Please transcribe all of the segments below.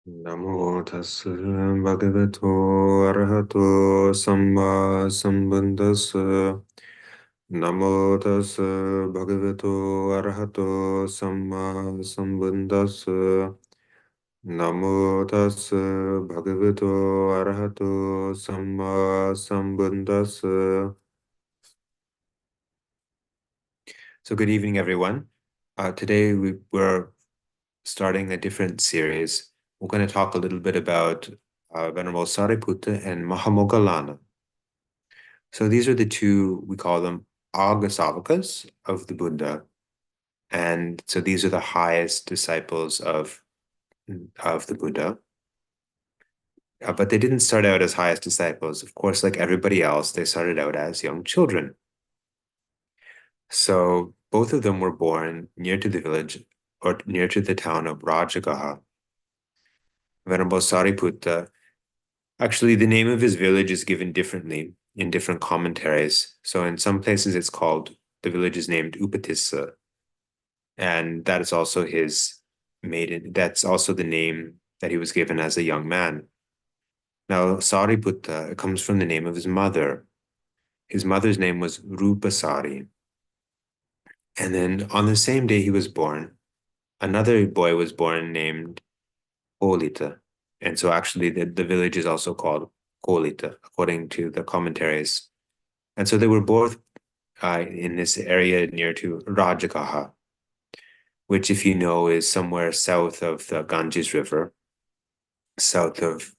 Namo tassa bhagavato arahato samma sambuddhassa. Namo tassa bhagavato arahato samma sambuddhassa. Namo tassa bhagavato arahato samma sambuddhassa. So good evening, everyone. Today we're starting a different series. We're going to talk a little bit about Venerable Sariputta and Mahamoggallana. So these are the two, we call them Agasavakas of the Buddha. And so these are the highest disciples of the Buddha. But they didn't start out as highest disciples. Of course, like everybody else, they started out as young children. So both of them were born near to the village or near to the town of Rajagaha. Venerable Sariputta, actually, the name of his village is given differently in different commentaries. So in some places it's called, the village is named Upatissa, and that is also his maiden, that's also the name that he was given as a young man. Now, Sariputta, it comes from the name of his mother. His mother's name was Rupasari. And then on the same day he was born, another boy was born named Kolita. And so actually the village is also called Kolita, according to the commentaries. And so they were both in this area near to Rajagaha, which, if you know, is somewhere south of the Ganges River, south of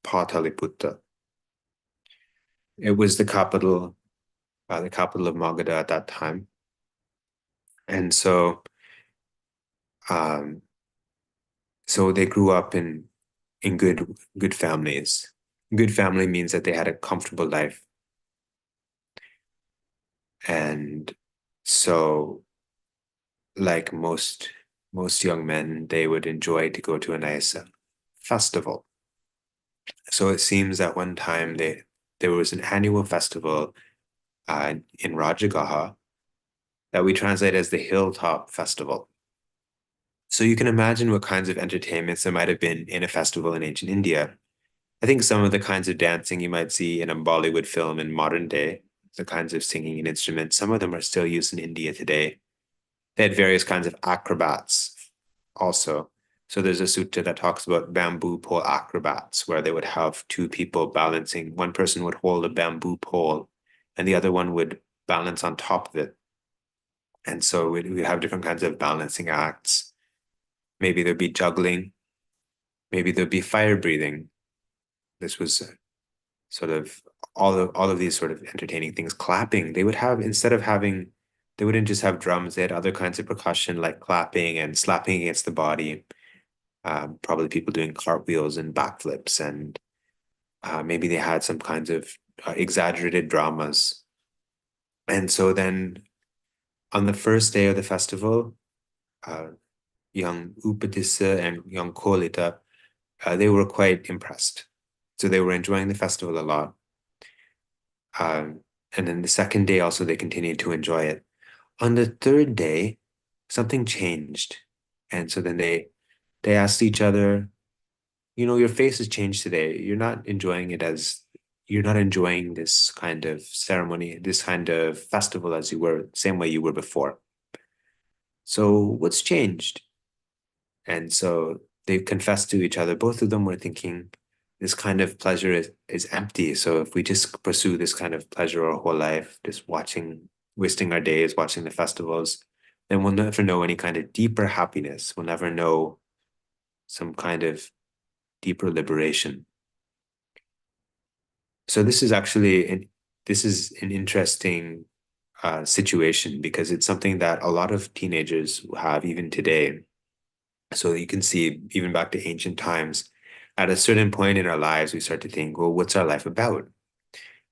Pataliputta. It was the capital of Magadha at that time. And um, so they grew up in good families. Good family means that they had a comfortable life. And so, like most young men, they would enjoy to go to a nice festival. So it seems that one time there was an annual festival in Rajagaha that we translate as the Hilltop Festival. So you can imagine what kinds of entertainments there might have been in a festival in ancient India. I think some of the kinds of dancing you might see in a Bollywood film in modern day, the kinds of singing and instruments, some of them are still used in India today. They had various kinds of acrobats also. So there's a sutta that talks about bamboo pole acrobats, where they would have two people balancing. One person would hold a bamboo pole, and the other one would balance on top of it. And so we have different kinds of balancing acts. Maybe there'd be juggling. Maybe there'd be fire breathing. This was sort of all of these sort of entertaining things. Clapping. They would have, instead of having, they wouldn't just have drums. They had other kinds of percussion like clapping and slapping against the body. Probably people doing cartwheels and backflips, and maybe they had some kinds of exaggerated dramas. And so then on the first day of the festival, uh, young Upatissa and young Kolita, they were quite impressed. So they were enjoying the festival a lot. And then the second day also, they continued to enjoy it. On the third day, something changed. And so then they asked each other, your face has changed today. You're not enjoying this kind of ceremony, this kind of festival as you were, same way you were before. So what's changed? And so they confessed to each other. Both of them were thinking this kind of pleasure is empty. So if we just pursue this kind of pleasure our whole life, just wasting our days watching the festivals, then we'll never know any kind of deeper happiness. We'll never know some kind of deeper liberation. So this is an interesting situation, because it's something that a lot of teenagers have even today. So you can see even back to ancient times, at a certain point in our lives, we start to think, well, what's our life about?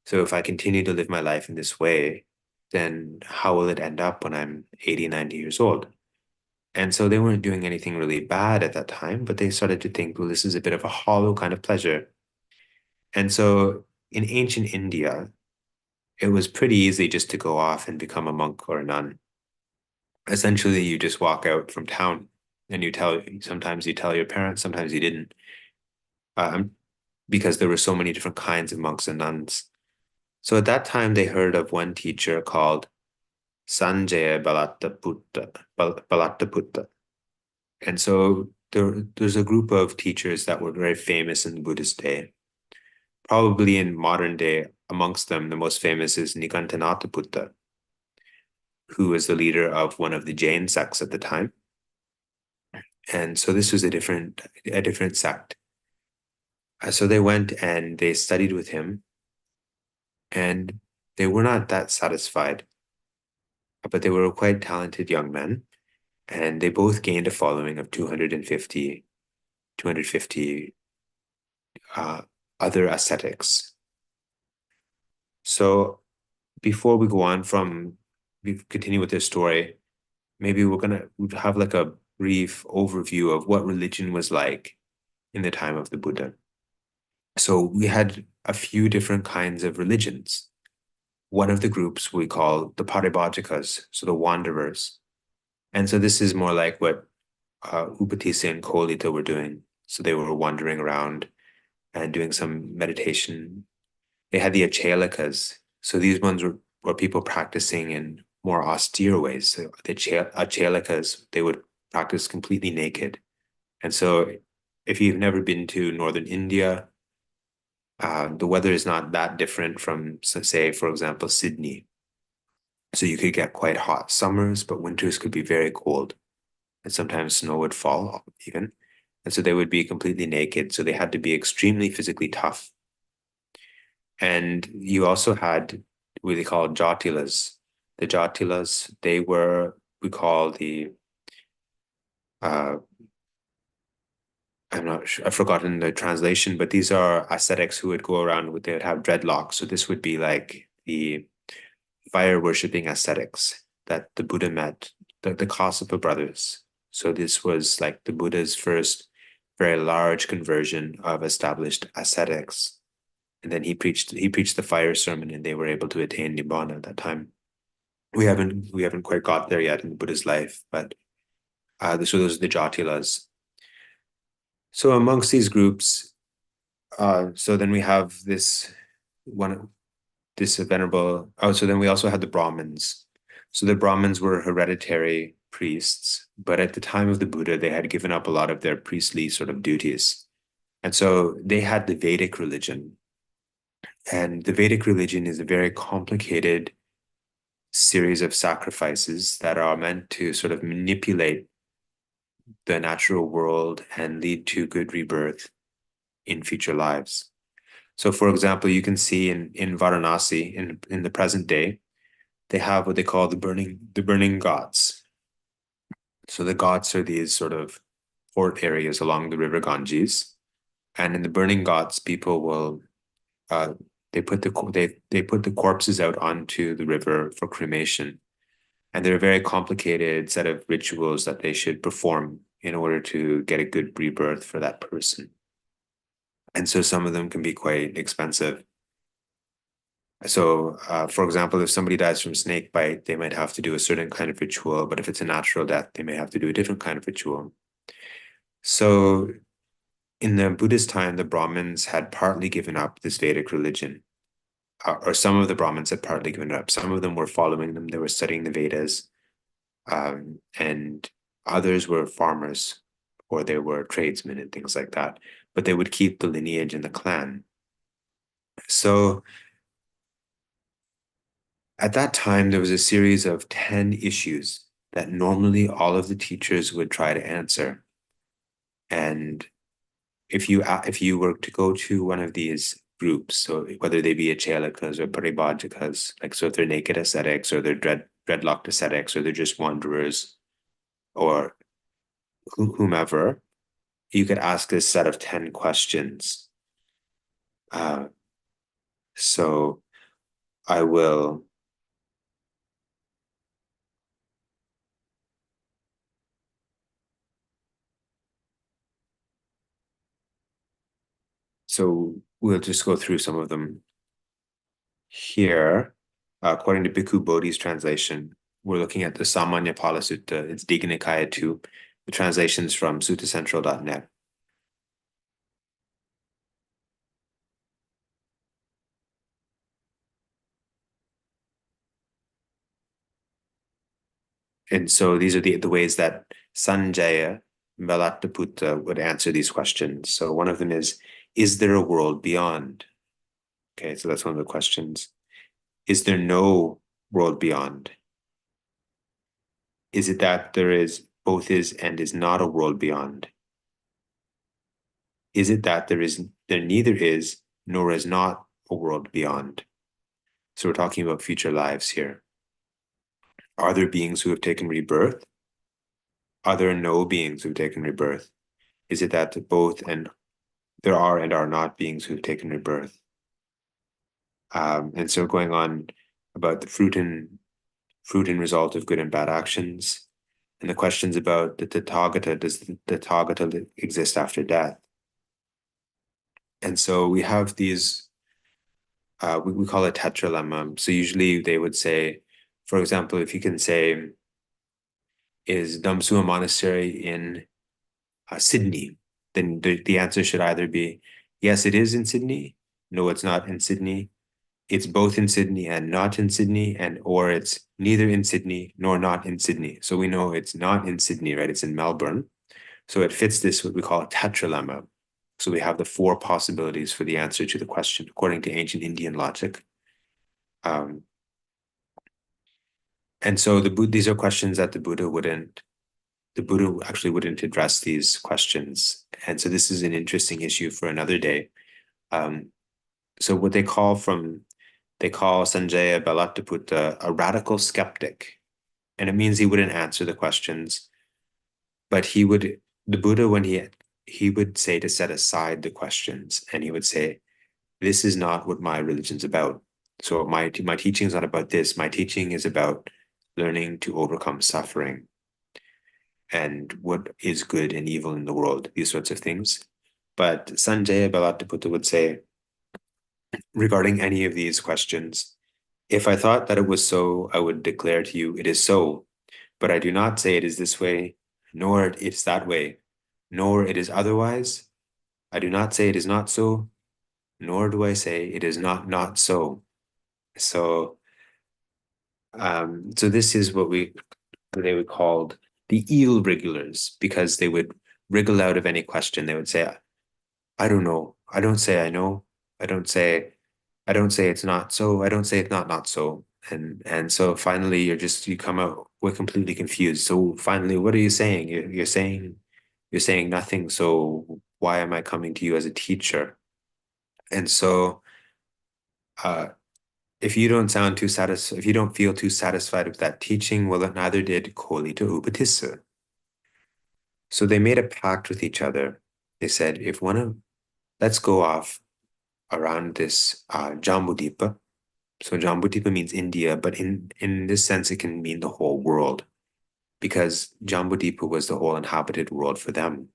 So if I continue to live my life in this way, then how will it end up when I'm 80, 90 years old? And so they weren't doing anything really bad at that time, but they started to think, well, this is a bit of a hollow kind of pleasure. And so in ancient India, it was pretty easy just to go off and become a monk or a nun. Essentially, you just walk out from town and sometimes you tell your parents, sometimes you didn't, um, because there were so many different kinds of monks and nuns. So at that time, they heard of one teacher called Sanjaya Balattaputta. And so there's a group of teachers that were very famous in the Buddhist day. Probably in modern day, amongst them, the most famous is Nikantanataputta, who was the leader of one of the Jain sects at the time. And so this was a different sect. So they went and they studied with him, and they were not that satisfied, but they were quite talented young men, and they both gained a following of 250 uh, other ascetics. So before we continue with this story, maybe we'd have like a brief overview of what religion was like in the time of the Buddha. So we had a few different kinds of religions. One of the groups we call the Paribhajikas, so the wanderers. And so this is more like what Upatissa and Kolita were doing. So they were wandering around and doing some meditation. They had the Achalikas. So these ones were people practicing in more austere ways. So the Achalikas, they would practice completely naked. And so if you've never been to northern India, the weather is not that different from, say, for example, Sydney. So you could get quite hot summers, but winters could be very cold. And sometimes snow would fall even. And so they would be completely naked. So they had to be extremely physically tough. And you also had what they call Jatilas. The Jatilas, we call uh, I'm not sure, I've forgotten the translation, but these are ascetics who would go around they would have dreadlocks. So this would be like the fire worshipping ascetics that the Buddha met, the Kassapa brothers. So this was like the Buddha's first very large conversion of established ascetics. And then he preached the fire sermon, and they were able to attain nibbana at that time. We haven't quite got there yet in the Buddha's life, but so those are the Jatilas. So amongst these groups, so then we have this venerable. Oh, so then we also had the Brahmins. So the Brahmins were hereditary priests, but at the time of the Buddha, they had given up a lot of their priestly sort of duties. And so they had the Vedic religion. And the Vedic religion is a very complicated series of sacrifices that are meant to sort of manipulate the natural world and lead to good rebirth in future lives. So, for example, you can see in Varanasi in the present day, they have what they call the burning ghats. So the ghats are these sort of fort areas along the river Ganges, and in the burning ghats, people will uh, they put the corpses out onto the river for cremation, and they're a very complicated set of rituals that they should perform in order to get a good rebirth for that person. And so some of them can be quite expensive. So, for example, if somebody dies from snake bite, they might have to do a certain kind of ritual, but if it's a natural death, they may have to do a different kind of ritual. So, in the Buddhist time, the Brahmins had partly given up this Vedic religion, or some of the Brahmins had partly given it up. Some of them were following them, they were studying the Vedas, and others were farmers or they were tradesmen and things like that, but they would keep the lineage and the clan. So, at that time, there was a series of 10 issues that normally all of the teachers would try to answer. And if you were to go to one of these groups, so whether they be Achalikas or Paribhajikas, like so if they're naked ascetics or they're dreadlocked ascetics or they're just wanderers or whomever, you could ask this set of 10 questions. Uh, so I will. So we'll just go through some of them here. According to Bhikkhu Bodhi's translation, we're looking at the Samanya Pala Sutta. It's Digha Nikaya 2. The translation's from suttacentral.net. And so these are the ways that Sanjaya Velataputta would answer these questions. So one of them is there a world beyond? Okay, so that's one of the questions. Is there no world beyond? Is it that there is both is and is not a world beyond? Is it that there neither is nor is not a world beyond? So we're talking about future lives here. Are there beings who have taken rebirth? Are there no beings who've taken rebirth? Is it that both and there are and are not beings who've taken rebirth? And so going on about the fruit and result of good and bad actions, and the questions about the Tathagata, does the Tathagata exist after death? And so we have these, we call it tetralemma. So usually they would say, for example, if you can say, is Dhamsuwa Monastery in Sydney? Then the answer should either be, yes, it is in Sydney. No, it's not in Sydney. It's both in Sydney and not in Sydney, and or it's neither in Sydney nor not in Sydney. So we know it's not in Sydney, right? It's in Melbourne. So it fits this, what we call a tetralemma. So we have the four possibilities for the answer to the question, according to ancient Indian logic. And so these are questions that the Buddha actually wouldn't address these questions. And so this is an interesting issue for another day. So what they call Sanjaya Belatthaputta a radical skeptic. And it means he wouldn't answer the questions, but the Buddha, when he would say to set aside the questions, and he would say, this is not what my religion's about. So my teaching is not about this. My teaching is about learning to overcome suffering and what is good and evil in the world, these sorts of things. But Sanjaya Belatthaputta would say, regarding any of these questions, if I thought that it was so, I would declare to you, it is so. But I do not say it is this way, nor it is that way, nor it is otherwise. I do not say it is not so, nor do I say it is not so. So, so this is what they would call the eel wrigglers, because they would wriggle out of any question. They would say, I don't know. I don't say I know. I don't say it's not so. I don't say it's not so. And so finally you come out, we're completely confused. So finally, what are you saying? You're saying nothing. So why am I coming to you as a teacher? And so if you don't if you don't feel too satisfied with that teaching, well, neither did Kolita Upatissa. So they made a pact with each other. They said, let's go off around this Jambudipa. So Jambudipa means India, but in this sense, it can mean the whole world, because Jambudipa was the whole inhabited world for them.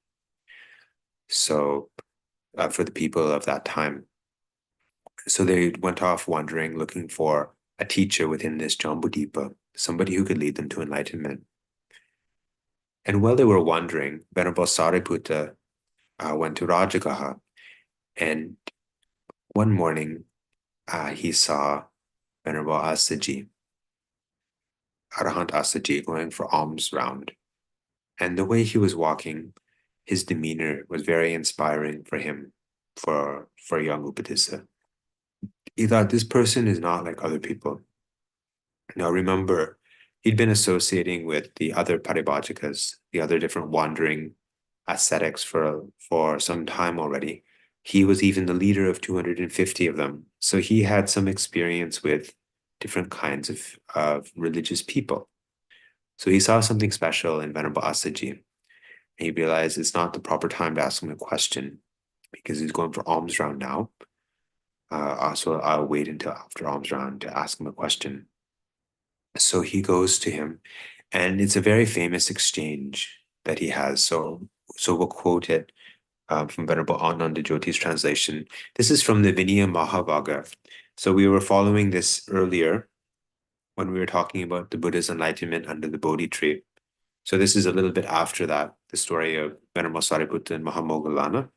So for the people of that time. So they went off wandering, looking for a teacher within this Jambudipa, somebody who could lead them to enlightenment. And while they were wandering, Venerable Sariputta went to Rajagaha, and one morning he saw Venerable Asaji, Arahant Asaji, going for alms round. And the way he was walking, his demeanor was very inspiring for him, for young Upadisa. He thought, this person is not like other people. Now remember, he'd been associating with the other paribhajikas, the other different wandering ascetics for some time already. He was even the leader of 250 of them. So he had some experience with different kinds of religious people. So he saw something special in Venerable Asaji. And he realized it's not the proper time to ask him a question, because he's going for alms round now. So I'll wait until after alms round to ask him a question. So he goes to him, and it's a very famous exchange that he has. So we'll quote it from Venerable Ananda Jyoti's translation. This is from the Vinaya Mahavagga. So we were following this earlier when we were talking about the Buddha's enlightenment under the Bodhi tree. So this is a little bit after that, the story of Venerable Sariputta and Mahamoggallana.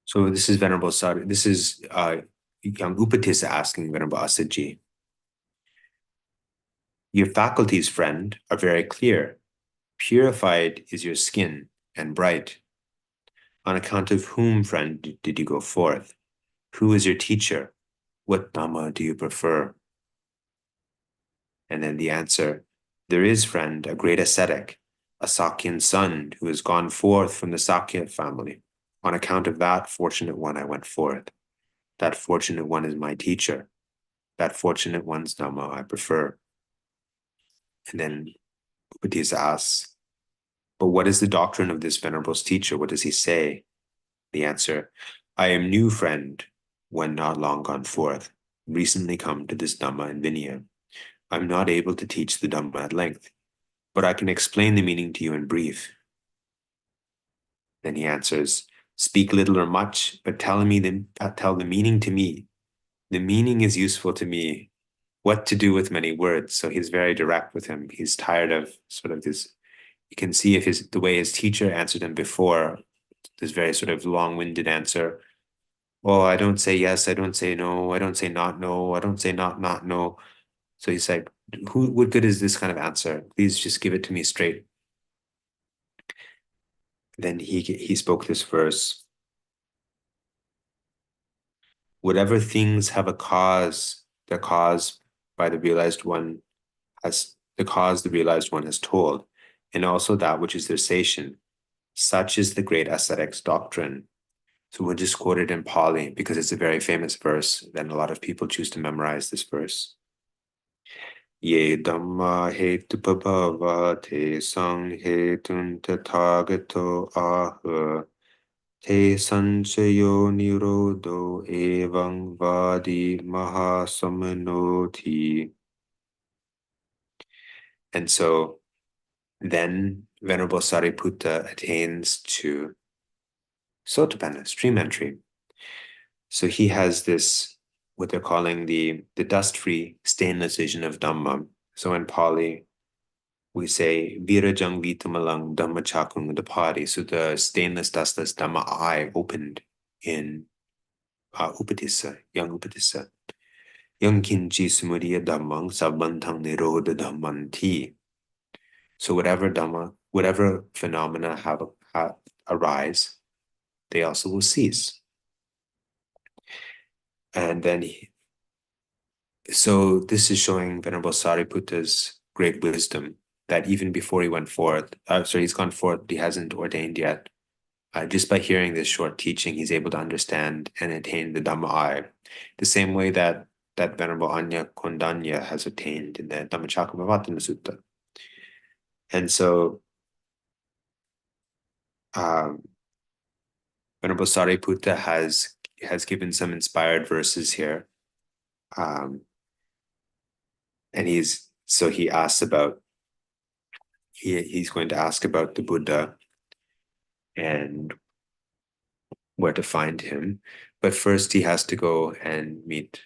So this is Venerable Sari. This is young Upatissa asking Venerable Asaji. Your faculties, friend, are very clear. Purified is your skin and bright. On account of whom, friend, did you go forth? Who is your teacher? What Dhamma do you prefer? And then the answer, there is, friend, a great ascetic, a Sakyan son who has gone forth from the Sakya family. On account of that fortunate one, I went forth. That fortunate one is my teacher. That fortunate one's Dhamma I prefer. And then Upatissa asks, but what is the doctrine of this venerable's teacher? What does he say? The answer, I am new, friend, when not long gone forth, recently come to this Dhamma and Vinaya. I'm not able to teach the Dhamma at length, but I can explain the meaning to you in brief. Then he answers, speak little or much, but tell the meaning to me. The meaning is useful to me. What to do with many words? So he's very direct with him. He's tired of sort of this. You can see if the way his teacher answered him before, this very sort of long-winded answer. Oh, I don't say yes, I don't say no, I don't say not no, I don't say not no. So he's like, what good is this kind of answer? Please just give it to me straight. Then he spoke this verse. Whatever things have a cause, the cause by the realized one has the cause the realized one has told, and also that which is their sation. Such is the great ascetic's doctrine. So we'll just quote it in Pali because it's a very famous verse. Then a lot of people choose to memorize this verse. Ye dhamma hetupabhava te sanghetun tathagato aha te sanchayo nirodho evang vadi mahasamanoti. And so then Venerable Sariputta attains to Sotapanna, stream entry. So he has this, what they're calling the dust-free, stainless vision of Dhamma. So in Pali, we say Virajang Vitamalang Dhamma Chakung Dapadi. So the stainless, dustless Dhamma eye opened in Upatissa, young Upatissa. Yang kinchi sumuriya dhammang sabbantang nirodha dhammanti. So whatever Dhamma, whatever phenomena have arise, they also will cease. And then so this is showing Venerable Sariputta's great wisdom that even before he went forth, he's gone forth, but he hasn't ordained yet. Just by hearing this short teaching, he's able to understand and attain the Dhamma, the same way that Venerable Anya Kondanya has attained in the Dhammacakkappavattana Sutta. And so Venerable Sariputta has given some inspired verses here. And he asks about, he's going to ask about the Buddha and where to find him. But first he has to go and meet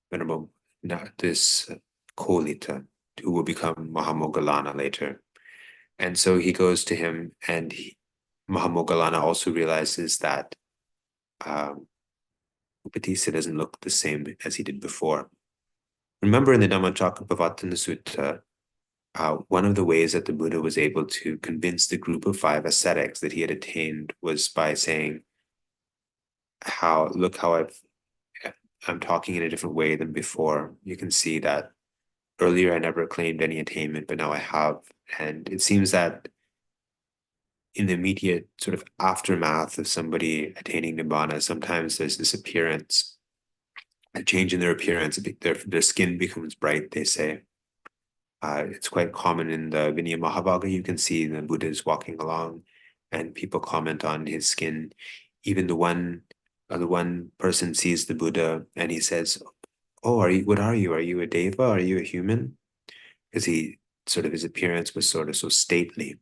Venerable this Kolita, who will become Mahamoggallana later. And so he goes to him, and Mahamoggallana also realizes that Upatissa doesn't look the same as he did before. Remember in the Dhammacakkappavattana Sutta, one of the ways that the Buddha was able to convince the group of 5 ascetics that he had attained was by saying, look how I'm talking in a different way than before. You can see that earlier I never claimed any attainment, but now I have. And it seems that in the immediate sort of aftermath of somebody attaining Nibbana, sometimes there's this appearance, a change in their appearance. Their skin becomes bright, they say. It's quite common in the Vinaya Mahavagga. You can see the Buddha is walking along and people comment on his skin. Even the one the one person sees the Buddha and he says, "Oh, what are you? Are you a deva? Are you a human?" Because he sort of his appearance was sort of so stately.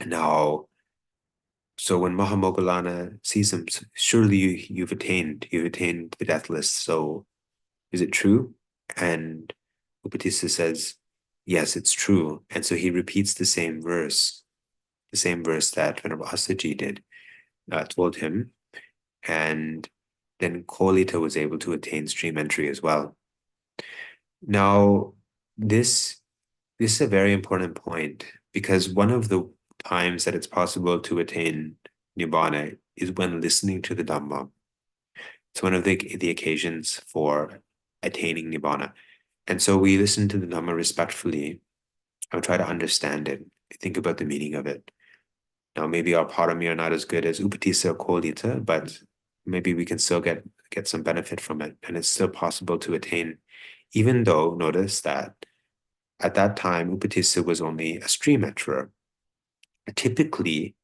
Now, so when Mahamoggallana sees him, surely you've attained the deathless. So is it true? And Upatissa says, yes, it's true. And so he repeats the same verse that Venerable Assaji told him. And then Kolita was able to attain stream entry as well. Now, this this is a very important point because one of the times that it's possible to attain Nibbana is when listening to the Dhamma. It's one of the occasions for attaining Nibbana. And so we listen to the Dhamma respectfully and try to understand it, think about the meaning of it. Now, maybe our parami are not as good as Upatissa or Kolita, but maybe we can still get some benefit from it. And it's still possible to attain, even though, notice that at that time, Upatissa was only a stream enterer. Typically,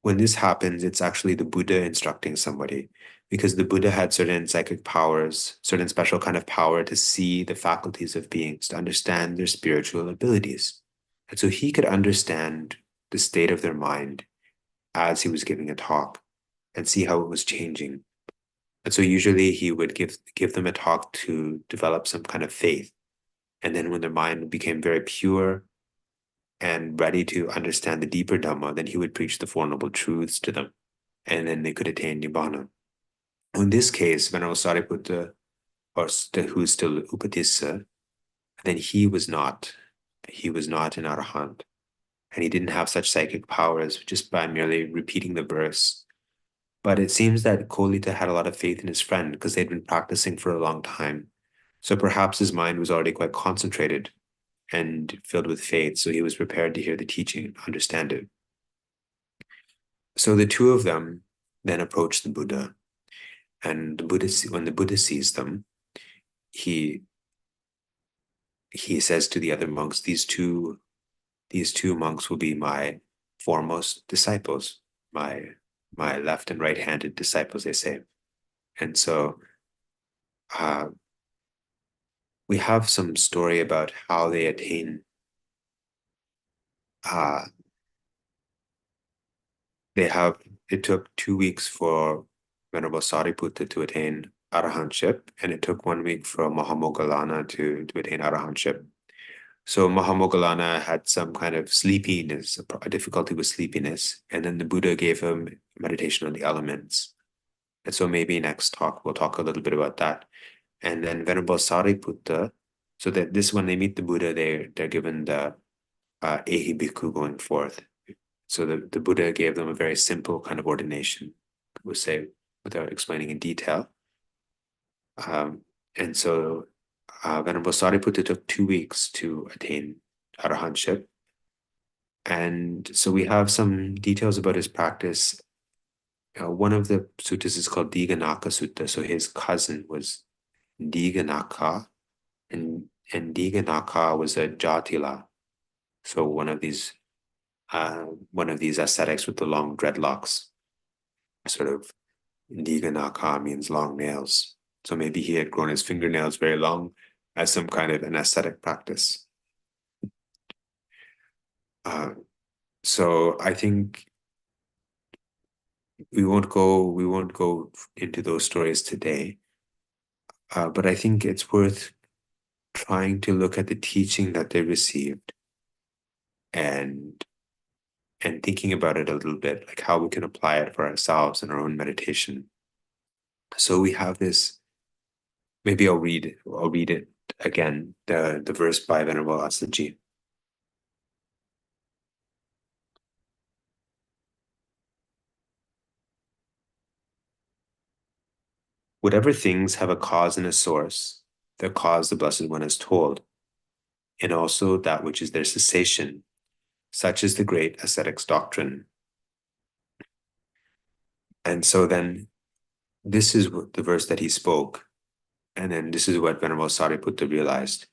when this happens, it's actually the Buddha instructing somebody because the Buddha had certain psychic powers, certain special kind of power to see the faculties of beings, to understand their spiritual abilities. And so he could understand the state of their mind as he was giving a talk and see how it was changing. And so usually he would give them a talk to develop some kind of faith. And then when their mind became very pure and ready to understand the deeper Dhamma, then he would preach the Four Noble Truths to them. And then they could attain Nibbana. In this case, Venerable Sariputta, who's still Upatissa, then he was not an Arahant. And he didn't have such psychic powers just by merely repeating the verse. But it seems that Kolita had a lot of faith in his friend because they'd been practicing for a long time. So perhaps his mind was already quite concentrated and filled with faith, so he was prepared to hear the teaching and understand it. So the two of them then approach the Buddha, and when the Buddha sees them, he says to the other monks, these two monks will be my foremost disciples, my left and right-handed disciples, they say. And so uh, we have some story about how they attain uh, it took 2 weeks for Venerable Sariputta to attain arahantship, and it took 1 week for Mahamoggallana to attain arahantship. So Mahamoggallana had some kind of sleepiness, a difficulty with sleepiness, and then the Buddha gave him meditation on the elements. And so maybe next talk we'll talk a little bit about that. And then Venerable Sariputta, so that this when they meet the Buddha, they're given the Ehi Bhikkhu going forth. So the Buddha gave them a very simple kind of ordination, we'll say, without explaining in detail. And so Venerable Sariputta took 2 weeks to attain arahantship. And so we have some details about his practice. One of the suttas is called Diganaka Sutta. So his cousin was Diganaka, and Diganaka was a Jatila. So one of these ascetics with the long dreadlocks. Sort of Diganaka means long nails. So maybe he had grown his fingernails very long as some kind of an ascetic practice. So I think we won't go into those stories today. But I think it's worth trying to look at the teaching that they received and thinking about it a little bit, like how we can apply it for ourselves in our own meditation. So we have this, maybe I'll read it again, the verse by Venerable Assaji. Whatever things have a cause and a source, their cause the Blessed One has told, and also that which is their cessation, such is the great ascetics doctrine. And so then this is the verse that he spoke. And then this is what Venerable Sariputta realized.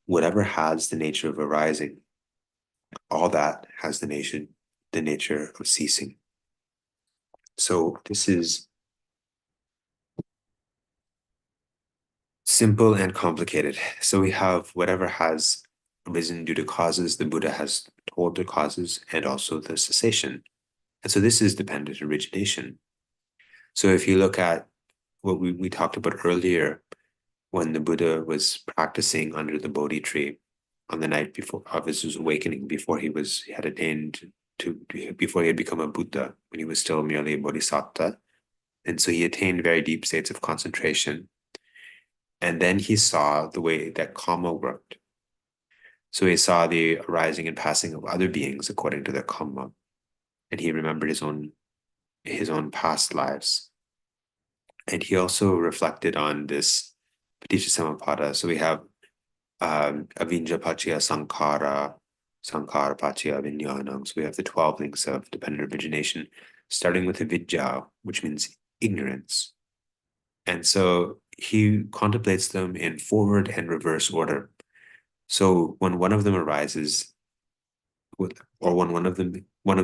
Whatever has the nature of arising, all that has the nature of ceasing. So this is simple and complicated. So we have whatever has arisen due to causes, the Buddha has told the causes, and also the cessation. And so this is dependent origination. So if you look at what we talked about earlier, when the Buddha was practicing under the Bodhi tree on the night before of his awakening, he had attained to before he had become a Buddha, when he was still merely a Bodhisattva. And so he attained very deep states of concentration. And then he saw the way that karma worked. So he saw the arising and passing of other beings according to their karma. And he remembered his own past lives. And he also reflected on this Paticca So we have Avinja Pachya Sankhara, Sankhara Pachya Vinyanam. So we have the 12 links of dependent origination, starting with avidya, which means ignorance. And so he contemplates them in forward and reverse order. So when one of them arises, or when one of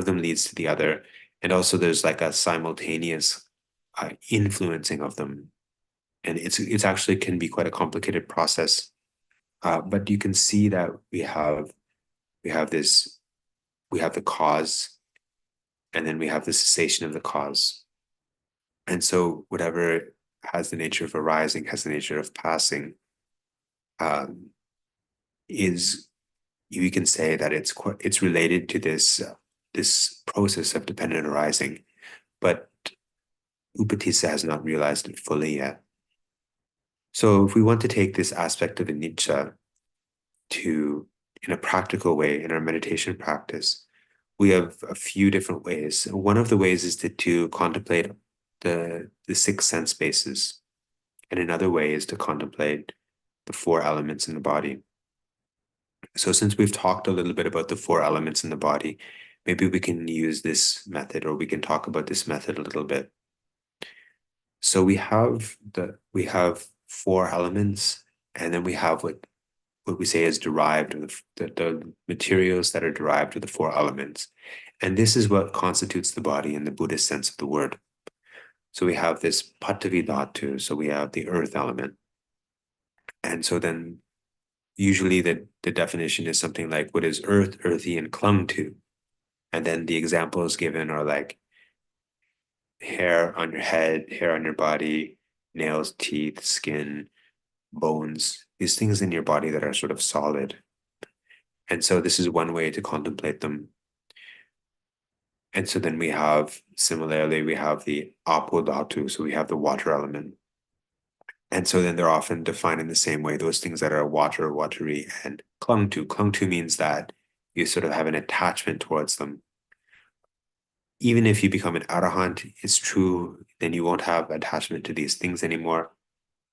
them leads to the other, and also there's like a simultaneous influencing of them, and it's actually can be quite a complicated process. But you can see that we have the cause, and then we have the cessation of the cause. And so whatever has the nature of arising, has the nature of passing, is you can say that it's related to this process of dependent arising, but Upatissa has not realized it fully yet. So if we want to take this aspect of anicca in a practical way in our meditation practice, we have a few different ways. One of the ways is to contemplate the six sense bases, and another way is to contemplate the four elements in the body. So since we've talked a little bit about the four elements in the body, maybe we can use this method, or we can talk about this method a little bit. So we have four elements, and then we have what we say is derived, the materials that are derived of the four elements. And this is what constitutes the body in the Buddhist sense of the word. So we have this Patavi Dhatu, so we have the earth element. And so then usually the definition is something like, what is earth, earthy, and clung to? And then the examples given are like hair on your head, hair on your body, nails, teeth, skin, bones, these things in your body that are sort of solid. And so this is one way to contemplate them. And so then similarly, we have the Apo Dhatu, so we have the water element. And so then they're often defined in the same way, those things that are water, watery, and clung to. Clung to means that you sort of have an attachment towards them. Even if you become an arahant, it's true, then you won't have attachment to these things anymore.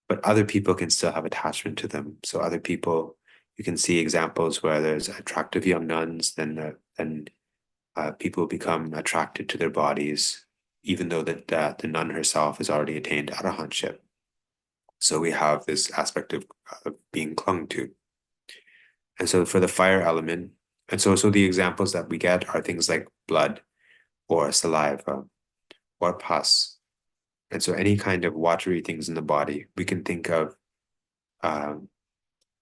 But other people can still have attachment to them. So other people, you can see examples where there's attractive young nuns, then people become attracted to their bodies, even though the nun herself has already attained arahantship. So we have this aspect of being clung to. And so for the fire element, and so the examples that we get are things like blood or saliva or pus. And so any kind of watery things in the body, we can think of,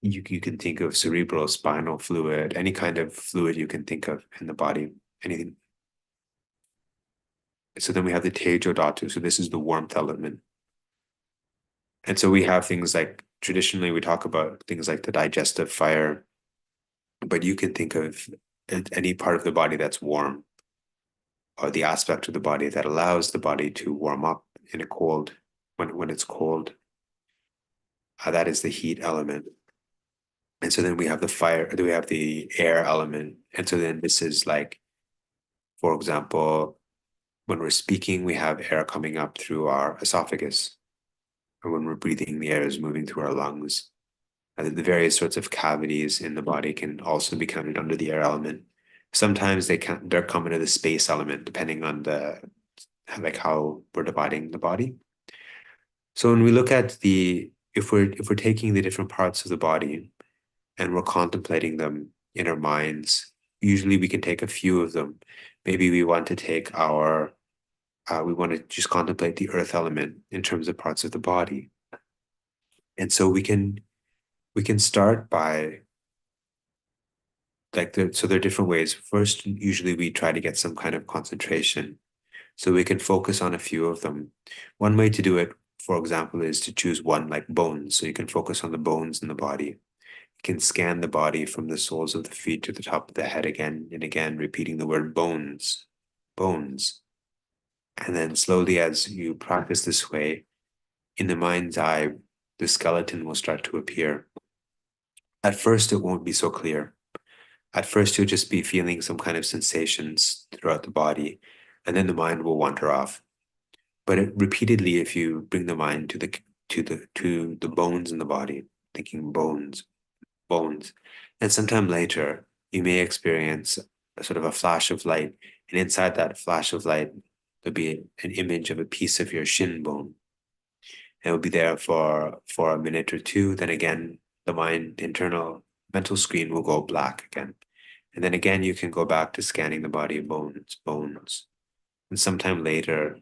you can think of cerebral spinal fluid, any kind of fluid you can think of in the body, anything. So then we have the tejo dhatu. So this is the warmth element. And so we have things like, traditionally we talk about things like the digestive fire, but you can think of any part of the body that's warm, or the aspect of the body that allows the body to warm up in a cold, when it's cold. That is the heat element. And so then we have we have the air element. And so then this is like, for example, when we're speaking, we have air coming up through our esophagus. And when we're breathing, the air is moving through our lungs. And the various sorts of cavities in the body can also be counted under the air element. Sometimes they're come into the space element, depending on how we're dividing the body. So when we look at if we're taking the different parts of the body and we're contemplating them in our minds, usually we can take a few of them. Maybe we want to we want to just contemplate the earth element in terms of parts of the body. And so we can start by so there are different ways. First, usually we try to get some kind of concentration. So we can focus on a few of them. One way to do it, for example, is to choose one like bones. So you can focus on the bones in the body. You can scan the body from the soles of the feet to the top of the head again and again, repeating the word bones, bones. And then slowly, as you practice this way, in the mind's eye, the skeleton will start to appear. At first, it won't be so clear. At first, you'll just be feeling some kind of sensations throughout the body, and then the mind will wander off. But repeatedly, if you bring the mind to the bones in the body, thinking bones, bones, and sometime later, you may experience a sort of a flash of light, and inside that flash of light, there'll be an image of a piece of your shin bone. And it'll be there for a minute or two. Then again, the internal mental screen will go black again. And then again, you can go back to scanning the body, bones, bones. And sometime later,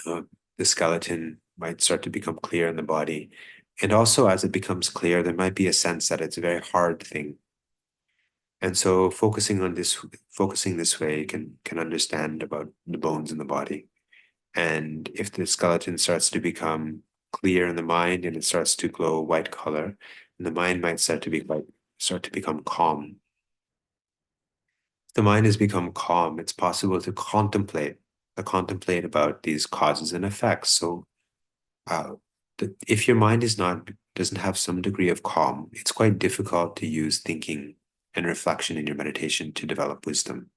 uh, the skeleton might start to become clear in the body. And also, as it becomes clear, there might be a sense that it's a very hard thing. And so, focusing this way, can understand about the bones in the body. And if the skeleton starts to become clear in the mind and it starts to glow white color, and the mind might start to become calm. If the mind has become calm, it's possible to contemplate about these causes and effects. So uh, if your mind doesn't have some degree of calm, it's quite difficult to use thinking and reflection in your meditation to develop wisdom.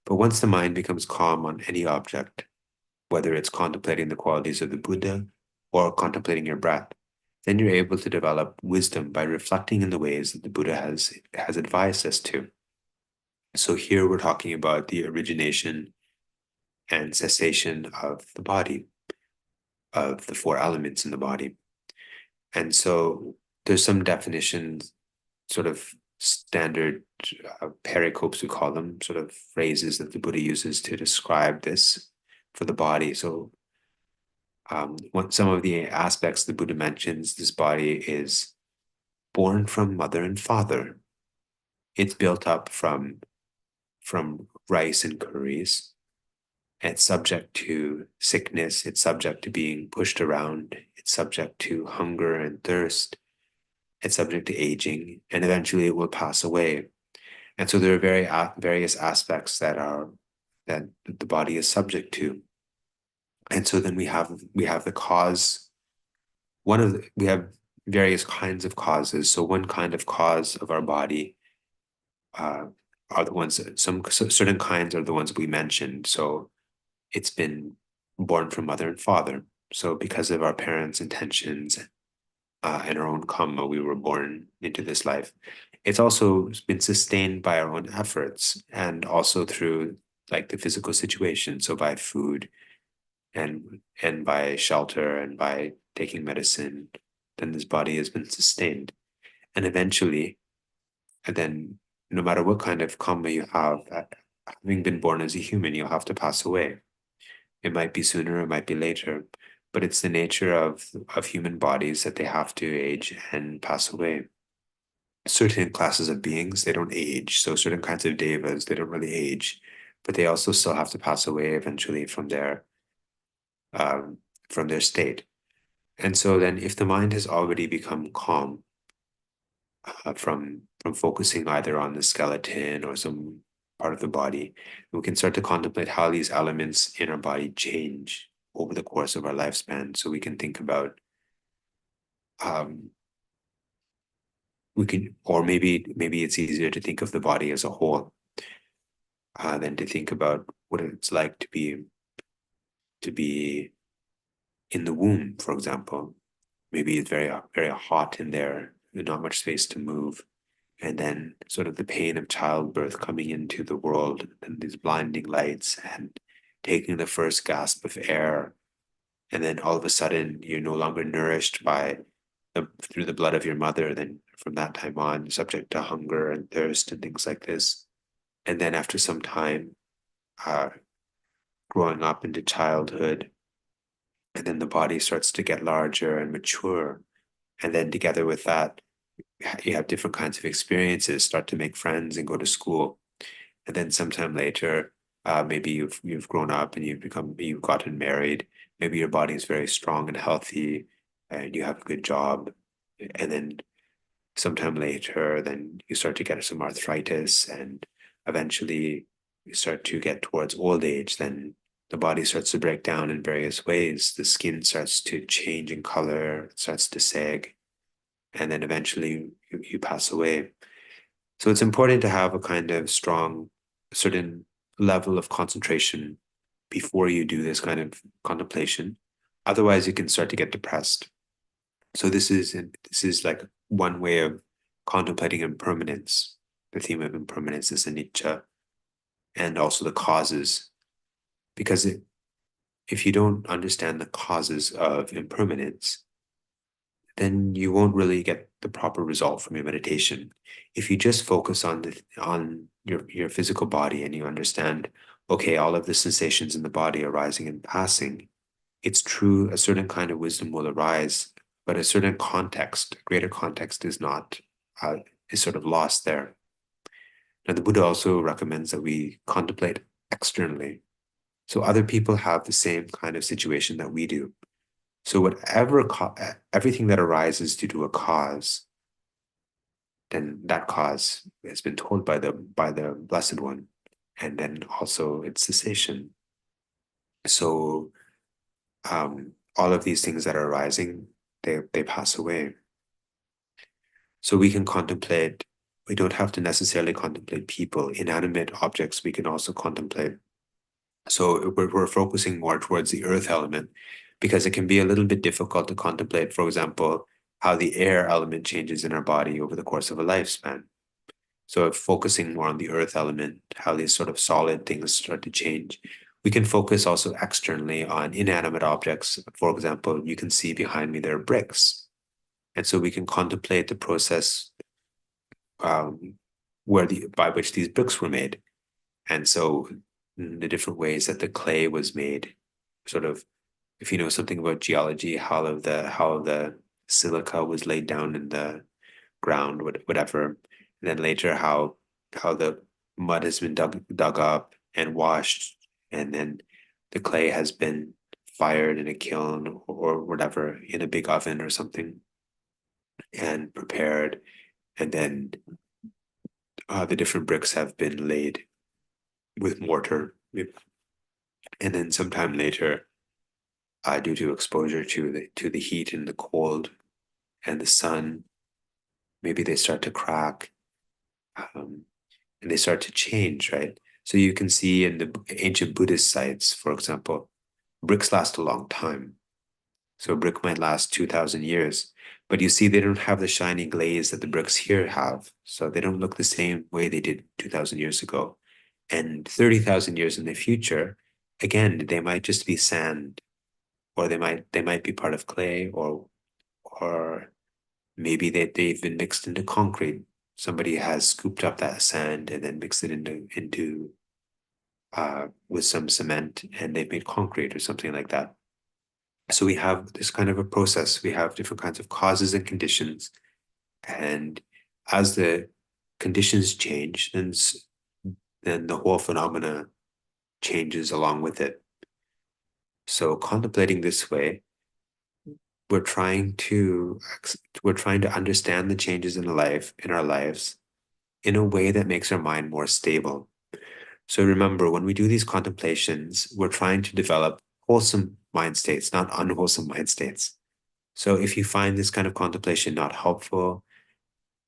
But once the mind becomes calm on any object, whether it's contemplating the qualities of the Buddha or contemplating your breath, then you're able to develop wisdom by reflecting in the ways that the Buddha has advised us to. So here we're talking about the origination and cessation of the body, of the four elements in the body. And so there's some definitions, sort of standard pericopes, we call them, sort of phrases that the Buddha uses to describe this for the body. So some of the aspects the Buddha mentions, this body is born from mother and father. It's built up from rice and curries. It's subject to sickness. It's subject to being pushed around. It's subject to hunger and thirst. It's subject to aging, and eventually it will pass away. And so there are various aspects that the body is subject to. And so then we have the cause. We have various kinds of causes. So one kind of cause of our body uh, are the ones certain kinds are the ones we mentioned. So it's been born from mother and father. So because of our parents' intentions and our own karma, we were born into this life. It's also been sustained by our own efforts and also through like the physical situation. So by food and by shelter and by taking medicine, then this body has been sustained. And eventually, and then no matter what kind of karma you have, having been born as a human, you'll have to pass away. It might be sooner, it might be later, but it's the nature of human bodies that they have to age and pass away. Certain classes of beings, they don't age. So certain kinds of devas, they don't really age, but they also still have to pass away eventually um, from their state. And so then if the mind has already become calm from focusing either on the skeleton or some part of the body, we can start to contemplate how these elements in our body change over the course of our lifespan. So we can think about um, or maybe it's easier to think of the body as a whole than to think about what it's like to be in the womb, for example. Maybe it's very hot in there, not much space to move. And then sort of the pain of childbirth coming into the world and these blinding lights and taking the first gasp of air. And then all of a sudden you're no longer nourished through the blood of your mother. Then from that time on, subject to hunger and thirst and things like this. And then after some time, uh, growing up into childhood, And then the body starts to get larger and mature. And then together with that, you have different kinds of experiences, start to make friends and go to school. And then sometime later, maybe you've grown up and you've gotten married. Maybe your body is very strong and healthy, and you have a good job. And then sometime later, then you start to get some arthritis, and eventually you start to get towards old age. Then the body starts to break down in various ways. The skin starts to change in color, it starts to sag, and then eventually you pass away. So it's important to have a kind of strong, certain level of concentration before you do this kind of contemplation. Otherwise, you can start to get depressed. So this is like one way of contemplating impermanence. The theme of impermanence is anicca, and also the causes. Because if you don't understand the causes of impermanence, then you won't really get the proper result from your meditation. If you just focus on your physical body and you understand, okay, all of the sensations in the body arising and passing, it's true, a certain kind of wisdom will arise, but a certain context, a greater context is not, is sort of lost there. Now, the Buddha also recommends that we contemplate externally. So other people have the same kind of situation that we do. So everything that arises due to a cause, then that cause has been told by the Blessed One, and then also its cessation. So all of these things that are arising, they pass away. So we can contemplate. We don't have to necessarily contemplate people, inanimate objects. We can also contemplate. So we're focusing more towards the earth element, because it can be a little bit difficult to contemplate, for example, how the air element changes in our body over the course of a lifespan. So if focusing more on the earth element, how these sort of solid things start to change. We can focus also externally on inanimate objects. For example, you can see behind me there are bricks. And so we can contemplate the process um, by which these bricks were made. And so the different ways that the clay was made, sort of, if you know something about geology, how the silica was laid down in the ground, whatever. And then later how the mud has been dug up and washed, and then the clay has been fired in a kiln or whatever, in a big oven or something, and prepared, and then the different bricks have been laid with mortar, and then sometime later, due to exposure to the heat and the cold and the sun, maybe they start to crack, um, and they start to change, right? So you can see in the ancient Buddhist sites, for example, bricks last a long time. So a brick might last 2,000 years, but you see they don't have the shiny glaze that the bricks here have. So they don't look the same way they did 2,000 years ago. And 30,000 years in the future, again, they might just be sand, or they might be part of clay, or maybe they've been mixed into concrete. Somebody has scooped up that sand and then mixed it into with some cement, and they've made concrete or something like that. So we have this kind of a process. We have different kinds of causes and conditions, and as the conditions change, then the whole phenomena changes along with it. So contemplating this way, we're trying to we're trying to understand the changes in our lives in a way that makes our mind more stable. So remember, when we do these contemplations, we're trying to develop wholesome mind states, not unwholesome mind states. So if you find this kind of contemplation not helpful,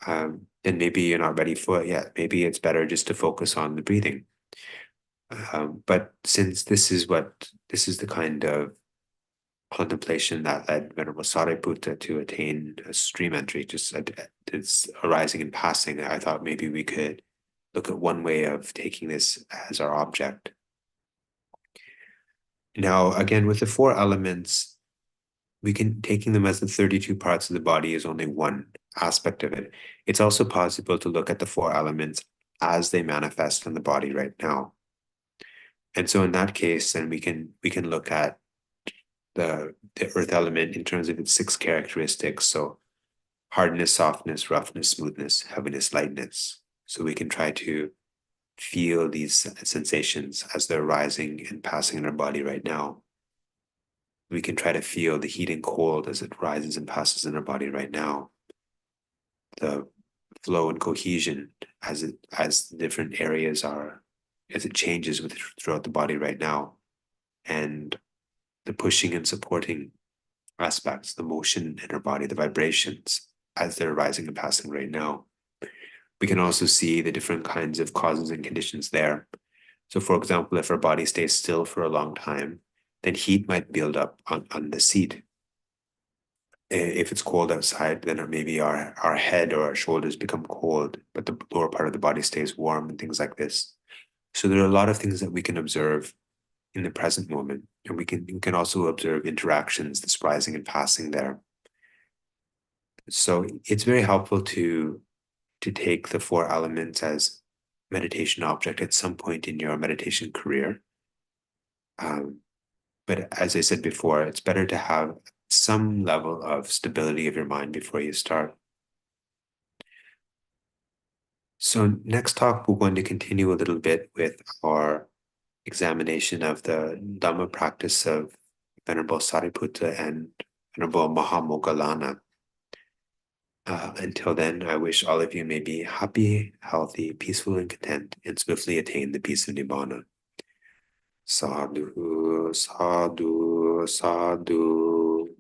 then maybe you're not ready for it yet. Maybe it's better just to focus on the breathing. But since this is the kind of contemplation that led Venerable Sariputta to attain a stream entry, just it's arising and passing, I thought maybe we could look at one way of taking this as our object. Now, again, with the four elements, taking them as the 32 parts of the body is only one aspect of it. It's also possible to look at the four elements as they manifest in the body right now. And so in that case, then we can look at the earth element in terms of its 6 characteristics. So hardness, softness, roughness, smoothness, heaviness, lightness. So we can try to feel these sensations as they're rising and passing in our body right now. We can try to feel the heat and cold as it rises and passes in our body right now. The flow and cohesion as the different areas are, as it changes throughout the body right now, and the pushing and supporting aspects, the motion in our body, the vibrations as they're rising and passing right now. We can also see the different kinds of causes and conditions there. So, for example, if our body stays still for a long time, then heat might build up on the seat. If it's cold outside, then maybe our head or our shoulders become cold, but the lower part of the body stays warm and things like this. So there are a lot of things that we can observe in the present moment, and we can also observe interactions that's rising and passing there. So it's very helpful to take the 4 elements as meditation object at some point in your meditation career. But as I said before, it's better to have some level of stability of your mind before you start. So next talk, we're going to continue a little bit with our examination of the Dhamma practice of Venerable Sariputta and Venerable Mahamoggallana. Until then, I wish all of you may be happy, healthy, peaceful, and content, and swiftly attain the peace of Nibbana. Sadhu, sadhu, sadhu.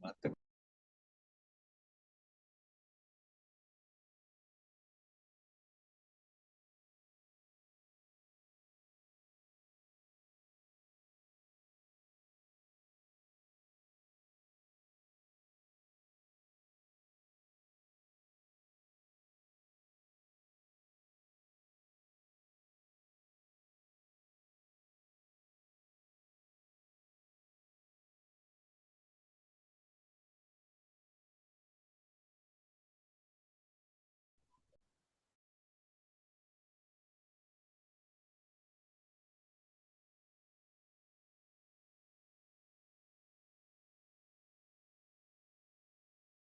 全く